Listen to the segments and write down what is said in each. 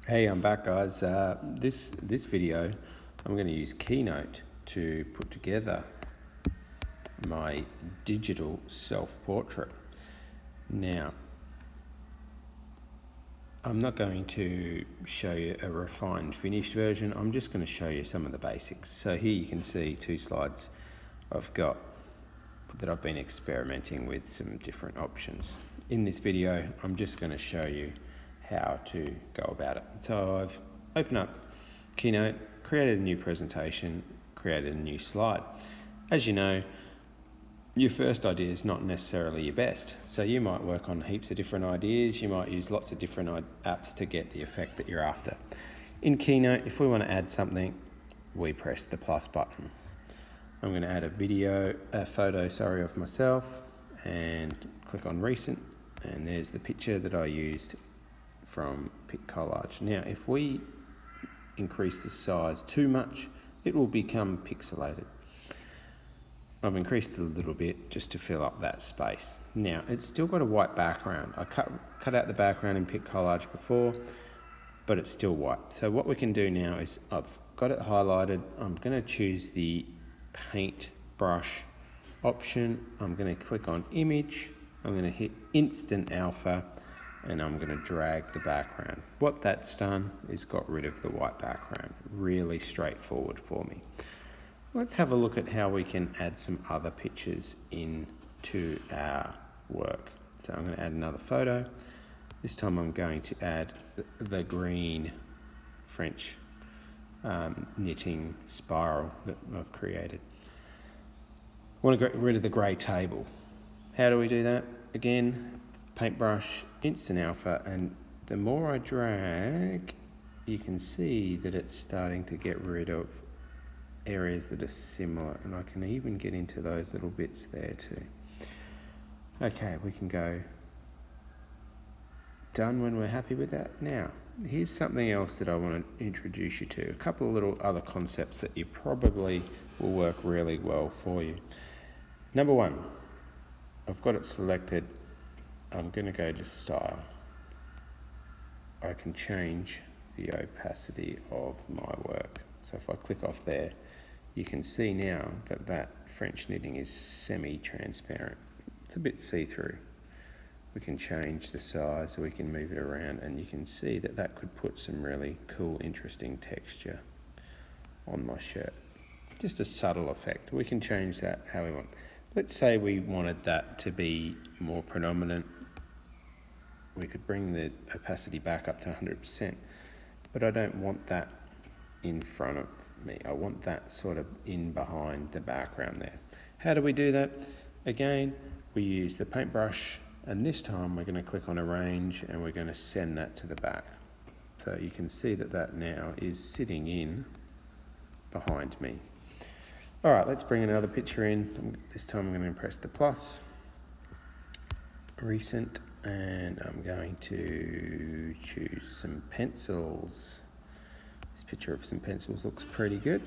Hey, I'm back, guys. This video, I'm going to use Keynote to put together my digital self-portrait. Now, I'm not going to show you a refined finished version. I'm just going to show you some of the basics. So here you can see two slides I've got that I've been experimenting with some different options. In this video, I'm just going to show you how to go about it. So I've opened up Keynote, created a new presentation, created a new slide. As you know, your first idea is not necessarily your best. So you might work on heaps of different ideas. You might use lots of different apps to get the effect that you're after. In Keynote, if we want to add something, we press the plus button. I'm going to add a photo of myself, and click on recent, and there's the picture that I used from collage. Now, if we increase the size too much, it will become pixelated. I've increased it a little bit just to fill up that space. Now, it's still got a white background. I cut out the background in collage before, but it's still white. So what we can do now is I've got it highlighted. I'm going to choose the paintbrush option. I'm going to click on image. I'm going to hit instant alpha, and I'm going to drag the background. What that's done is got rid of the white background. Really straightforward for me. Let's have a look at how we can add some other pictures into our work. So I'm going to add another photo. This time I'm going to add the green French knitting spiral that I've created. I want to get rid of the grey table. How do we do that? Again, paintbrush, instant alpha, and the more I drag, you can see that it's starting to get rid of areas that are similar, and I can even get into those little bits there too. Okay, we can go done when we're happy with that. Now, here's something else that I want to introduce you to. A couple of little other concepts that you probably will work really well for you. Number one, I've got it selected. I'm going to go to style. I can change the opacity of my work. So if I click off there, you can see now that that French knitting is semi-transparent. It's a bit see-through. We can change the size, so we can move it around, and you can see that that could put some really cool, interesting texture on my shirt. Just a subtle effect. We can change that how we want. Let's say we wanted that to be more predominant. We could bring the opacity back up to 100%, but I don't want that in front of me. I want that sort of in behind the background there. How do we do that? Again, we use the paintbrush, and this time we're going to click on arrange, and we're going to send that to the back. So you can see that that now is sitting in behind me. All right, let's bring another picture in. This time I'm going to press the plus, recent, and I'm going to choose some pencils. This picture of some pencils looks pretty good.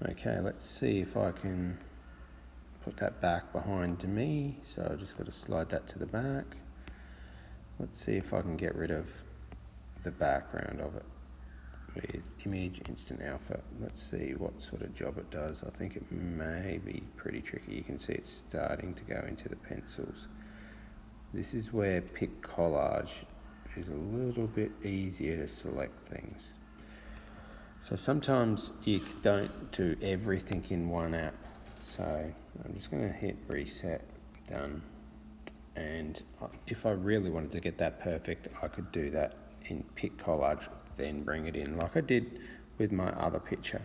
Okay, let's see if I can put that back behind me. So I've just got to slide that to the back. Let's see if I can get rid of the background of it with image, instant alpha. Let's see what sort of job it does. I think it may be pretty tricky. You can see it's starting to go into the pencils. This is where collage is a little bit easier to select things. So sometimes you don't do everything in one app. So I'm just going to hit reset, done. And if I really wanted to get that perfect, I could do that in collage, then bring it in like I did with my other picture.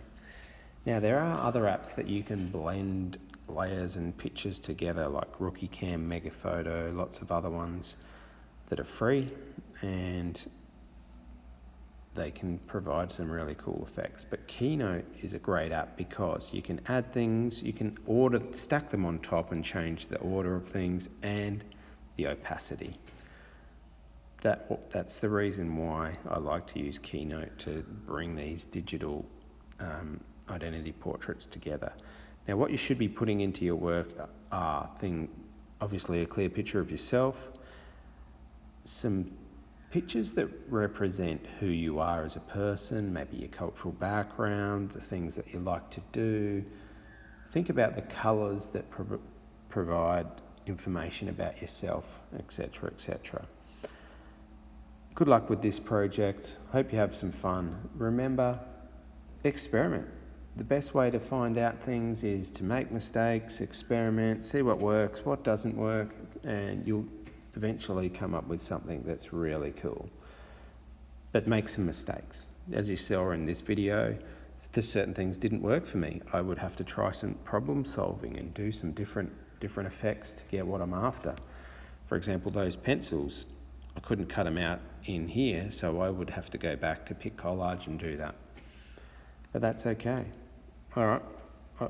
Now, there are other apps that you can blend layers and pictures together, like Rookie Cam, Mega Photo, lots of other ones that are free, and they can provide some really cool effects. But Keynote is a great app because you can add things, you can stack them on top and change the order of things and the opacity. That's the reason why I like to use Keynote to bring these digital identity portraits together. Now, what you should be putting into your work are obviously a clear picture of yourself, some Pictures that represent who you are as a person, maybe your cultural background, the things that you like to do. Think about the colours that provide information about yourself, etc., etc. Good luck with this project. Hope you have some fun. Remember, experiment. The best way to find out things is to make mistakes, experiment, see what works, what doesn't work, and you'll eventually come up with something that's really cool. But make some mistakes. As you saw in this video, certain things didn't work for me. I would have to try some problem solving and do some different effects to get what I'm after. For example, those pencils, I couldn't cut them out in here, so I would have to go back to pick collage and do that. But that's okay. All right,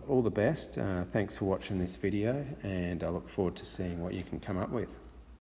all the best. Thanks for watching this video, and I look forward to seeing what you can come up with.